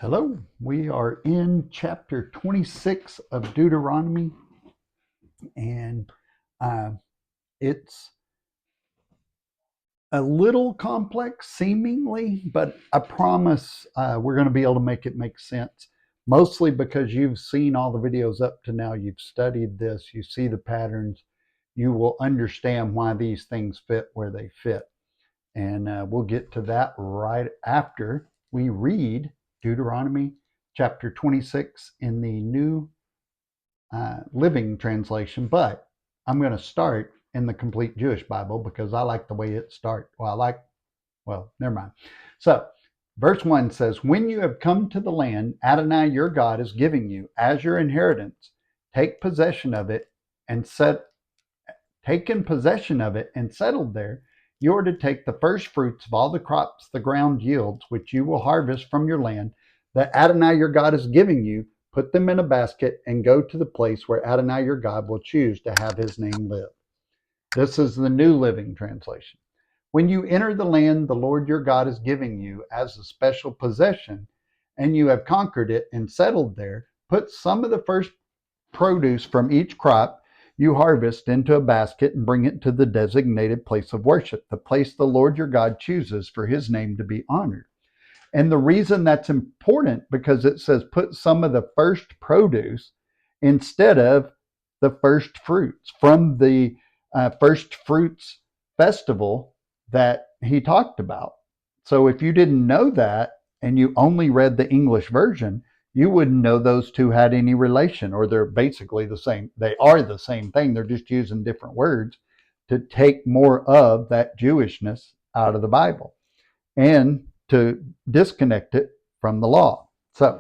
Hello, we are in chapter 26 of Deuteronomy, and uh, it's a little complex seemingly, but I promise we're going to be able to make it make sense. Mostly because you've seen all the videos up to now, you've studied this, you see the patterns, you will understand why these things fit where they fit. And we'll get to that right after we read Deuteronomy chapter 26 in the New Living Translation, but I'm going to start in the Complete Jewish Bible because I like the way it starts. Never mind. So, verse 1 says, When you have come to the land Adonai your God is giving you as your inheritance, take possession of it and taken possession of it and settled there, you are to take the first fruits of all the crops the ground yields, which you will harvest from your land that Adonai your God is giving you, put them in a basket, and go to the place where Adonai your God will choose to have his name live. This is the New Living Translation. When you enter the land the Lord your God is giving you as a special possession, and you have conquered it and settled there, put some of the first produce from each crop you harvest into a basket and bring it to the designated place of worship, the place the Lord your God chooses for his name to be honored. And the reason that's important because it says put some of the first produce instead of the first fruits from the first fruits festival that he talked about. So if you didn't know that and you only read the English version, you wouldn't know those two had any relation, or they're basically the same. They are the same thing. They're just using different words to take more of that Jewishness out of the Bible and to disconnect it from the law. So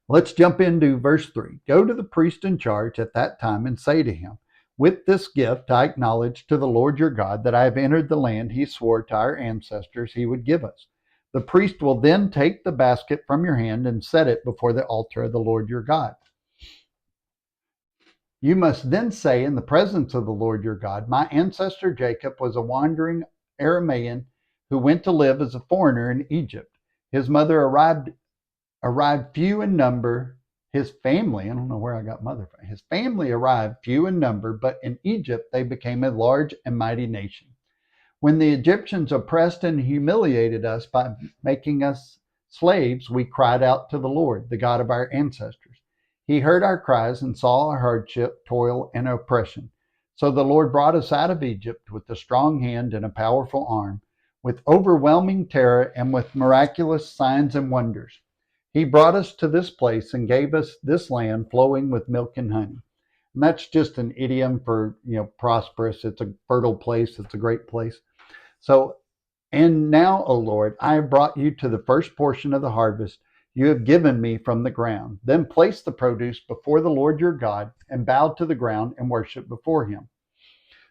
let's jump into verse 3. Go to the priest in charge at that time and say to him, With this gift I acknowledge to the Lord your God that I have entered the land he swore to our ancestors he would give us. The priest will then take the basket from your hand and set it before the altar of the Lord your God. You must then say in the presence of the Lord your God, My ancestor Jacob was a wandering Aramaean who went to live as a foreigner in Egypt. His mother arrived few in number. His family, I don't know where I got mother from. His family arrived few in number, but in Egypt they became a large and mighty nation. When the Egyptians oppressed and humiliated us by making us slaves, we cried out to the Lord, the God of our ancestors. He heard our cries and saw our hardship, toil, and oppression. So the Lord brought us out of Egypt with a strong hand and a powerful arm, with overwhelming terror and with miraculous signs and wonders. He brought us to this place and gave us this land flowing with milk and honey. And that's just an idiom for, prosperous. It's a fertile place. It's a great place. So, and now, O Lord, I have brought you to the first portion of the harvest you have given me from the ground. Then place the produce before the Lord your God and bow to the ground and worship before him.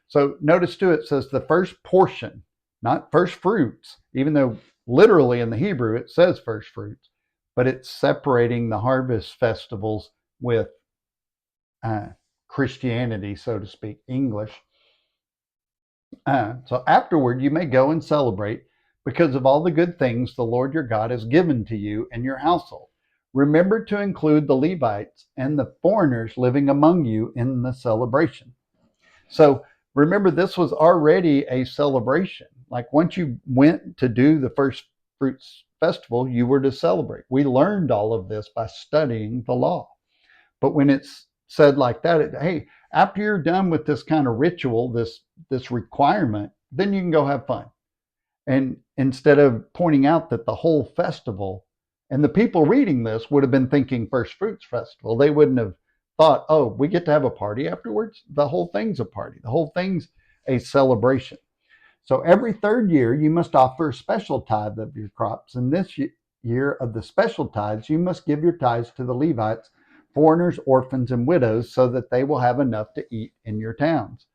So notice too, it says the first portion, not first fruits, even though literally in the Hebrew it says first fruits, but it's separating the harvest festivals with Christianity, so to speak, English. So afterward, you may go and celebrate because of all the good things the Lord your God has given to you and your household. Remember to include the Levites and the foreigners living among you in the celebration. So remember, this was already a celebration. Like once you went to do the first fruits festival, you were to celebrate. We learned all of this by studying the law. But when it's said like that, hey, after you're done with this kind of ritual, this requirement, then you can go have fun. And instead of pointing out that the whole festival, and the people reading this would have been thinking first fruits festival, they wouldn't have thought, oh, we get to have a party afterwards. The whole thing's a party. The whole thing's a celebration. So every third year, you must offer a special tithe of your crops. And this year of the special tithes, you must give your tithes to the Levites, foreigners, orphans, and widows, so that they will have enough to eat in your towns.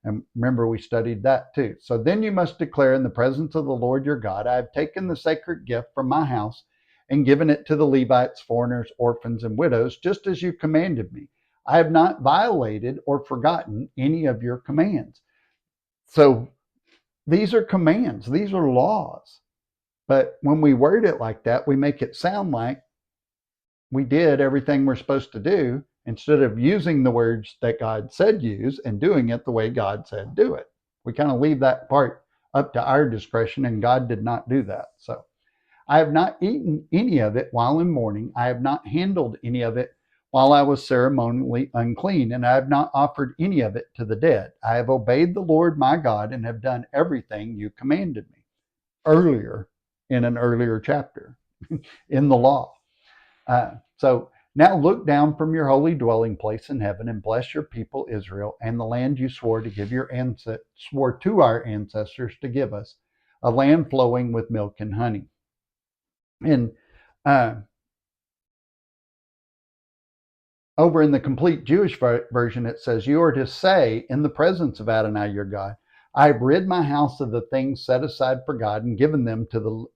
And remember, we studied that too. So then you must declare in the presence of the Lord your God, I have taken the sacred gift from my house and given it to the Levites, foreigners, orphans, and widows, just as you commanded me. I have not violated or forgotten any of your commands. So these are commands, these are laws. But when we word it like that, we make it sound like we did everything we're supposed to do instead of using the words that God said use and doing it the way God said do it. We kind of leave that part up to our discretion, and God did not do that. So I have not eaten any of it while in mourning. I have not handled any of it while I was ceremonially unclean, and I have not offered any of it to the dead. I have obeyed the Lord my God and have done everything you commanded me earlier in an earlier chapter in the law. So now look down from your holy dwelling place in heaven and bless your people Israel and the land you swore to our ancestors to give us, a land flowing with milk and honey. And over in the complete Jewish version, it says, "You are to say in the presence of Adonai your God, I have rid my house of the things set aside for God and given them to the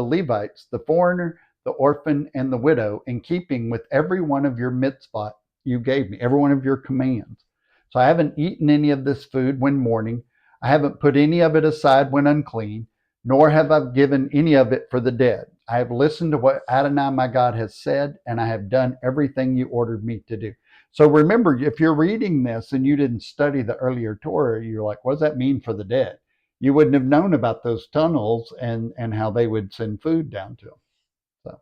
Levites, the foreigner, the orphan, and the widow, in keeping with every one of your mitzvot you gave me, every one of your commands. So I haven't eaten any of this food when mourning. I haven't put any of it aside when unclean, nor have I given any of it for the dead. I have listened to what Adonai my God has said, and I have done everything you ordered me to do." So remember, if you're reading this and you didn't study the earlier Torah, you're like, what does that mean for the dead? You wouldn't have known about those tunnels and how they would send food down to them. So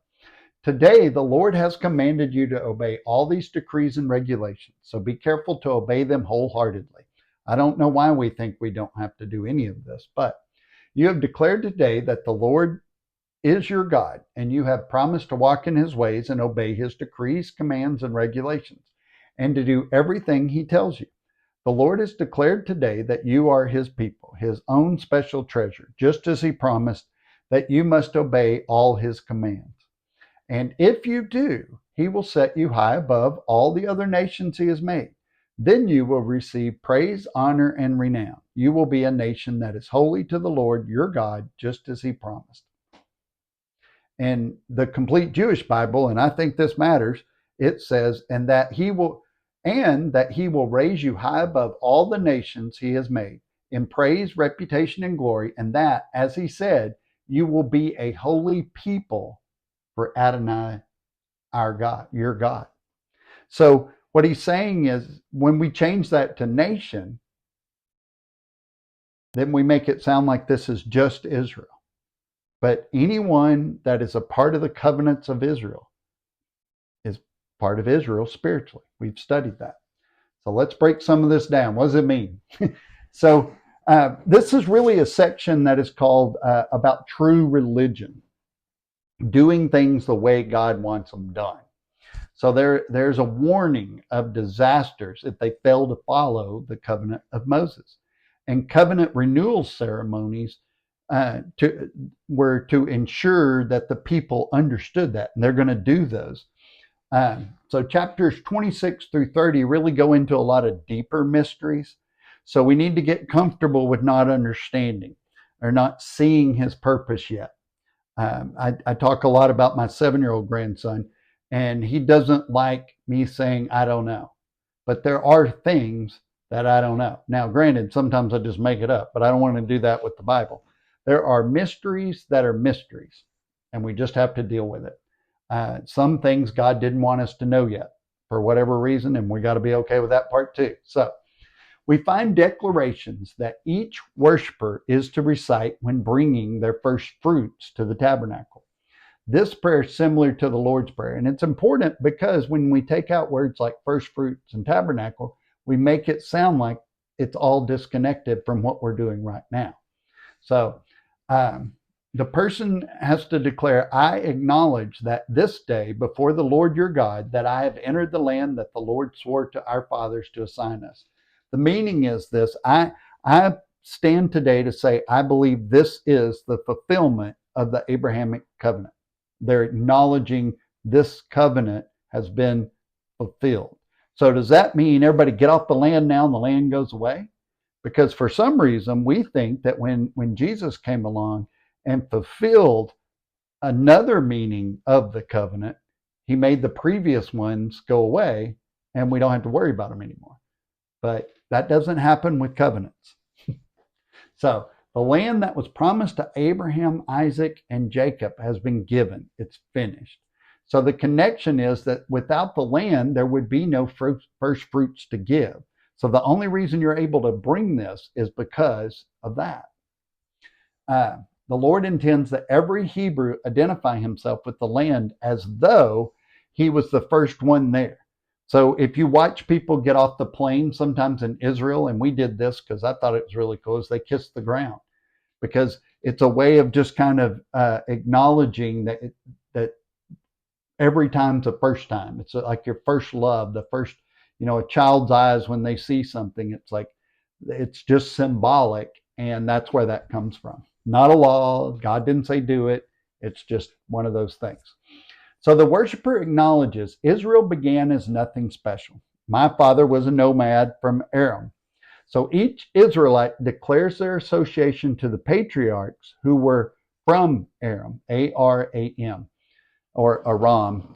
today, the Lord has commanded you to obey all these decrees and regulations. So be careful to obey them wholeheartedly. I don't know why we think we don't have to do any of this, but you have declared today that the Lord is your God, and you have promised to walk in his ways and obey his decrees, commands, and regulations, and to do everything he tells you. The Lord has declared today that you are his people, his own special treasure, just as he promised that you must obey all his commands. And if you do, he will set you high above all the other nations he has made. Then you will receive praise, honor, and renown. You will be a nation that is holy to the Lord your God, just as he promised. And the complete Jewish Bible, and I think this matters, it says, and that he will raise you high above all the nations he has made in praise, reputation, and glory, and that, as he said, you will be a holy people for Adonai, our God, your God. So what he's saying is, when we change that to nation, then we make it sound like this is just Israel. But anyone that is a part of the covenants of Israel is part of Israel spiritually. We've studied that. So let's break some of this down. What does it mean? So this is really a section that is called about true religion, doing things the way God wants them done. So there's a warning of disasters if they fail to follow the covenant of Moses. And covenant renewal ceremonies were to ensure that the people understood that, and they're going to do those. So chapters 26 through 30 really go into a lot of deeper mysteries. So we need to get comfortable with not understanding or not seeing his purpose yet. I talk a lot about my 7-year-old grandson, and he doesn't like me saying, I don't know. But there are things that I don't know. Now, granted, sometimes I just make it up, but I don't want to do that with the Bible. There are mysteries that are mysteries, and we just have to deal with it. Some things God didn't want us to know yet for whatever reason, and we got to be okay with that part too. So we find declarations that each worshiper is to recite when bringing their first fruits to the tabernacle. This prayer is similar to the Lord's Prayer, and it's important because when we take out words like first fruits and tabernacle, we make it sound like it's all disconnected from what we're doing right now. So the person has to declare, I acknowledge that this day before the Lord your God, that I have entered the land that the Lord swore to our fathers to assign us. The meaning is this: I stand today to say I believe this is the fulfillment of the Abrahamic covenant. They're acknowledging this covenant has been fulfilled. So does that mean everybody get off the land now and the land goes away? Because for some reason we think that when Jesus came along and fulfilled another meaning of the covenant, he made the previous ones go away and we don't have to worry about them anymore. But that doesn't happen with covenants. So The land that was promised to Abraham, Isaac, and Jacob has been given. It's finished. So the connection is that without the land, there would be no first fruits to give. So the only reason you're able to bring this is because of that. The Lord intends that every Hebrew identify himself with the land as though he was the first one there. So if you watch people get off the plane sometimes in Israel, and we did this because I thought it was really cool, is they kiss the ground, because it's a way of just kind of acknowledging that every time's the first time. It's like your first love, the first, a child's eyes when they see something. It's like, it's just symbolic, and that's where that comes from. Not a law. God didn't say do it. It's just one of those things. So the worshiper acknowledges Israel began as nothing special. My father was a nomad from Aram. So each Israelite declares their association to the patriarchs who were from Aram, A-R-A-M, or Aram.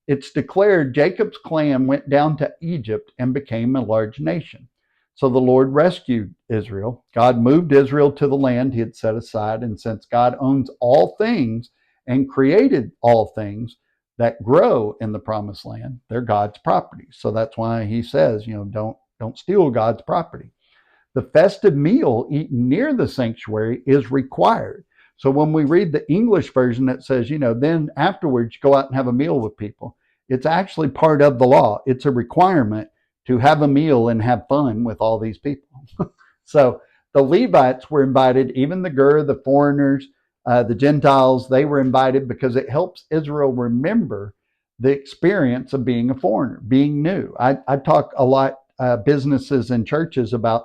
It's declared Jacob's clan went down to Egypt and became a large nation. So the Lord rescued Israel. God moved Israel to the land he had set aside. And since God owns all things and created all things that grow in the promised land, they're God's property. So that's why he says, don't steal God's property. The festive meal eaten near the sanctuary is required. So when we read the English version that says, then afterwards go out and have a meal with people, it's actually part of the law. It's a requirement to have a meal and have fun with all these people. So the Levites were invited, even the Gur, the foreigners, the Gentiles, they were invited because it helps Israel remember the experience of being a foreigner, being new. I talk a lot, businesses and churches, about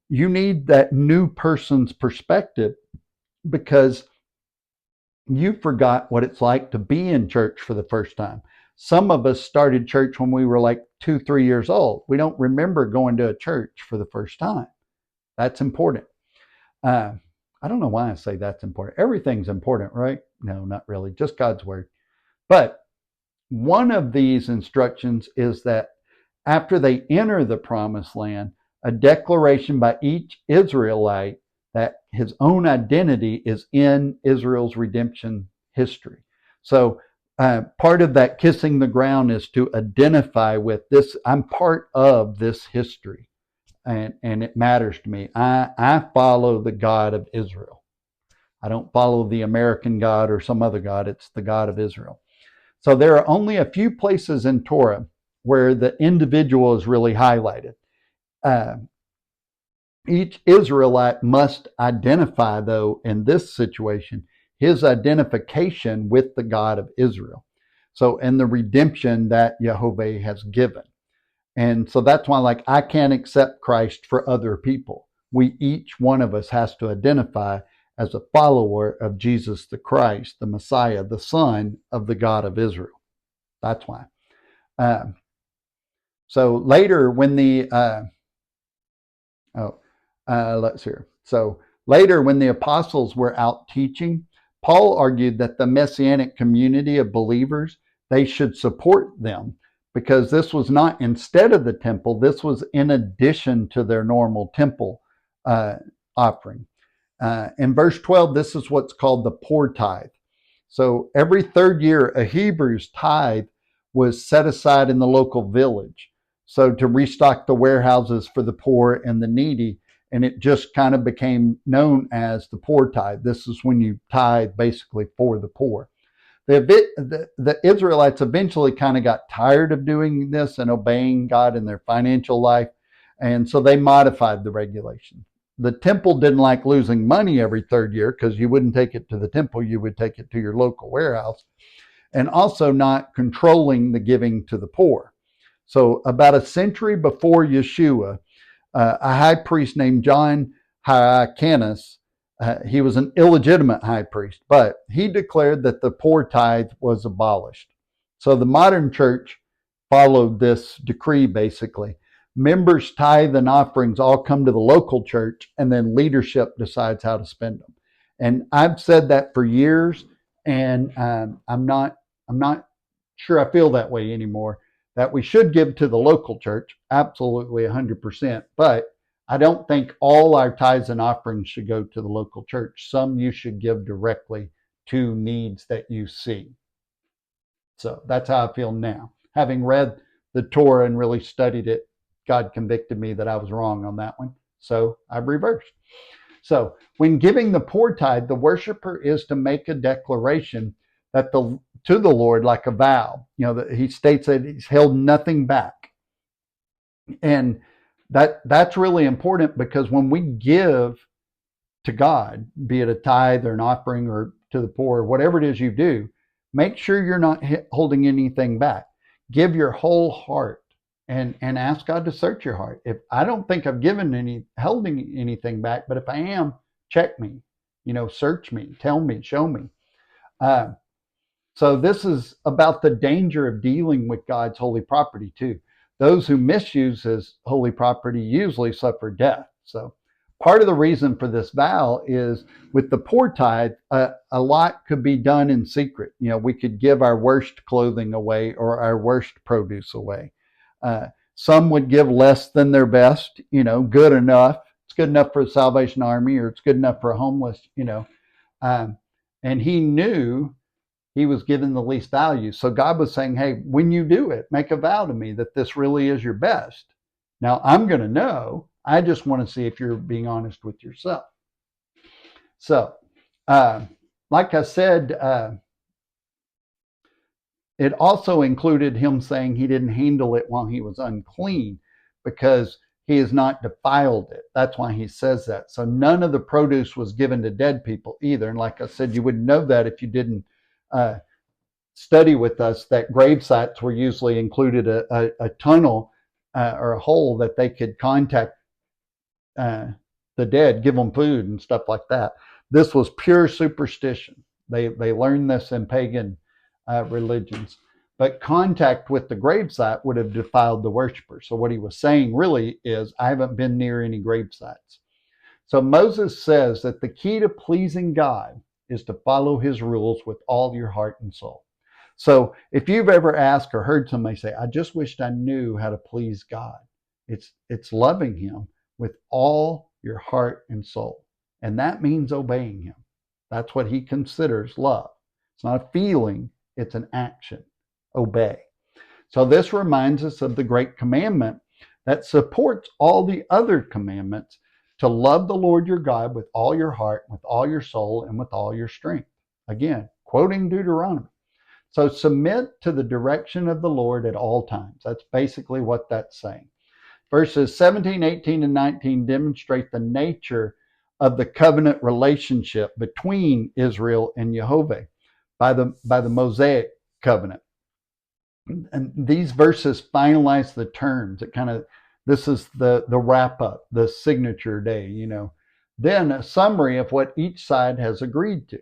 you need that new person's perspective, because you forgot what it's like to be in church for the first time. Some of us started church when we were like 2-3 years old. We don't remember going to a church for the first time. That's important. I don't know why I say that's important. Everything's important, right? No, not really. Just God's word. But one of these instructions is that after they enter the promised land, a declaration by each Israelite that his own identity is in Israel's redemption history. So part of that kissing the ground is to identify with this. I'm part of this history, and it matters to me. I follow the God of Israel. I don't follow the American God or some other God. It's the God of Israel. So there are only a few places in Torah where the individual is really highlighted. Each Israelite must identify, though, in this situation, his identification with the God of Israel. So, and the redemption that Jehovah has given. And so that's why, I can't accept Christ for other people. Each one of us has to identify as a follower of Jesus the Christ, the Messiah, the Son of the God of Israel. That's why. So later when let's hear. So later when the apostles were out teaching, Paul argued that the messianic community of believers, they should support them, because this was not instead of the temple, this was in addition to their normal temple offering. In verse 12, this is what's called the poor tithe. So every third year, a Hebrew's tithe was set aside in the local village, so to restock the warehouses for the poor and the needy. And it just kind of became known as the poor tithe. This is when you tithe basically for the poor. The Israelites eventually kind of got tired of doing this and obeying God in their financial life, and so they modified the regulation. The temple didn't like losing money every third year, because you wouldn't take it to the temple, you would take it to your local warehouse, and also not controlling the giving to the poor. So about a century before Yeshua, a high priest named John Hyrcanus, he was an illegitimate high priest, but he declared that the poor tithe was abolished. So the modern church followed this decree, basically. Members' tithe and offerings all come to the local church, and then leadership decides how to spend them. And I've said that for years, and I'm not sure I feel that way anymore. That we should give to the local church, absolutely 100%. But I don't think all our tithes and offerings should go to the local church. Some you should give directly to needs that you see. So that's how I feel now. Having read the Torah and really studied it, God convicted me that I was wrong on that one. So I've reversed. So when giving the poor tithe, the worshiper is to make a declaration that to the Lord like a vow. That he states that he's held nothing back. And that's really important, because when we give to God, be it a tithe or an offering or to the poor, whatever it is you do, make sure you're not holding anything back. Give your whole heart and ask God to search your heart. If I don't think I've holding anything back, but if I am, check me, search me, tell me, show me. So this is about the danger of dealing with God's holy property too. Those who misuse his holy property usually suffer death. So part of the reason for this vow is with the poor tithe, a lot could be done in secret. We could give our worst clothing away or our worst produce away. Some would give less than their best, good enough. It's good enough for the Salvation Army, or it's good enough for a homeless, and he knew he was given the least value. So God was saying, hey, when you do it, make a vow to me that this really is your best. Now, I'm going to know. I just want to see if you're being honest with yourself. So, like I said, it also included him saying he didn't handle it while he was unclean, because he has not defiled it. That's why he says that. So none of the produce was given to dead people either. And like I said, you wouldn't know that if you didn't study with us, that grave sites were usually included a tunnel or a hole that they could contact the dead, give them food and stuff like that. This was pure superstition. They learned this in pagan religions. But contact with the gravesite would have defiled the worshiper. So what he was saying really is, I haven't been near any grave sites. So Moses says that the key to pleasing God is to follow his rules with all your heart and soul. So if you've ever asked or heard somebody say, I just wished I knew how to please God, it's loving him with all your heart and soul. And that means obeying him. That's what he considers love. It's not a feeling, it's an action. Obey. So this reminds us of the great commandment that supports all the other commandments, to love the Lord your God with all your heart, with all your soul, and with all your strength. Again, quoting Deuteronomy. So submit to the direction of the Lord at all times. That's basically what that's saying. Verses 17, 18, and 19 demonstrate the nature of the covenant relationship between Israel and Jehovah by the Mosaic covenant. And these verses finalize the terms. This is the wrap up, the signature day, Then a summary of what each side has agreed to.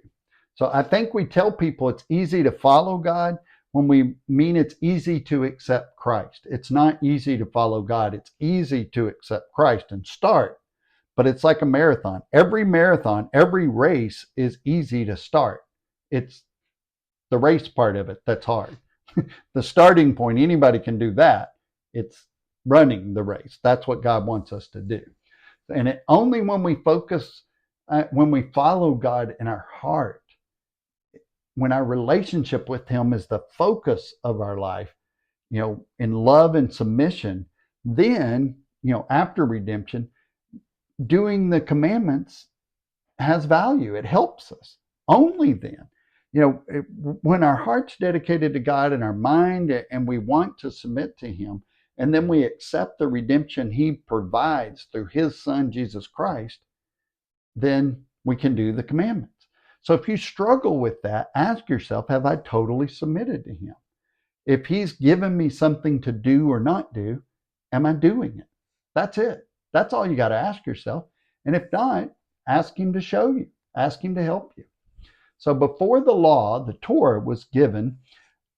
So I think we tell people it's easy to follow God when we mean it's easy to accept Christ. It's not easy to follow God. It's easy to accept Christ and start, but it's like a marathon. Every marathon, every race is easy to start. It's the race part of it that's hard. The starting point, anybody can do that. It's running the race. That's what God wants us to do. And only when we focus, when we follow God in our heart, when our relationship with him is the focus of our life, in love and submission, then, after redemption, doing the commandments has value. It helps us. Only then. When our heart's dedicated to God and our mind, and we want to submit to him, and then we accept the redemption he provides through his son, Jesus Christ, then we can do the commandments. So if you struggle with that, ask yourself, have I totally submitted to him? If he's given me something to do or not do, am I doing it? That's it. That's all you got to ask yourself. And if not, ask him to show you. Ask him to help you. So before the law, the Torah, was given,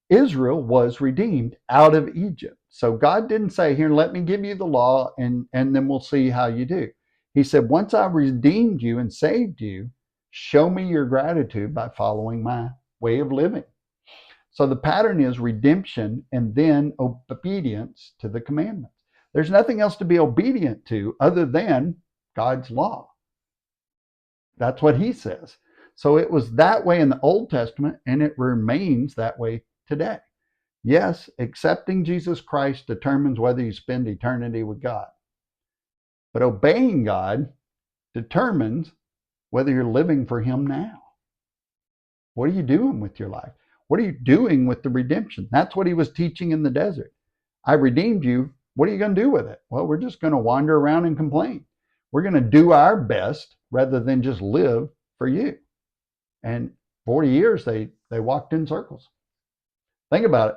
Israel was redeemed out of Egypt. So God didn't say, here, let me give you the law, and then we'll see how you do. He said, once I redeemed you and saved you, show me your gratitude by following my way of living. So the pattern is redemption and then obedience to the commandments. There's nothing else to be obedient to other than God's law. That's what he says. So it was that way in the Old Testament, and it remains that way today. Yes, accepting Jesus Christ determines whether you spend eternity with God. But obeying God determines whether you're living for him now. What are you doing with your life? What are you doing with the redemption? That's what he was teaching in the desert. I redeemed you. What are you going to do with it? Well, we're just going to wander around and complain. We're going to do our best rather than just live for you. And 40 years, they walked in circles. Think about it.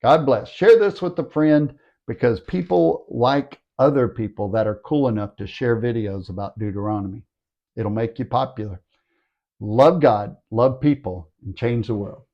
God bless. Share this with a friend, because people like other people that are cool enough to share videos about Deuteronomy. It'll make you popular. Love God, love people, and change the world.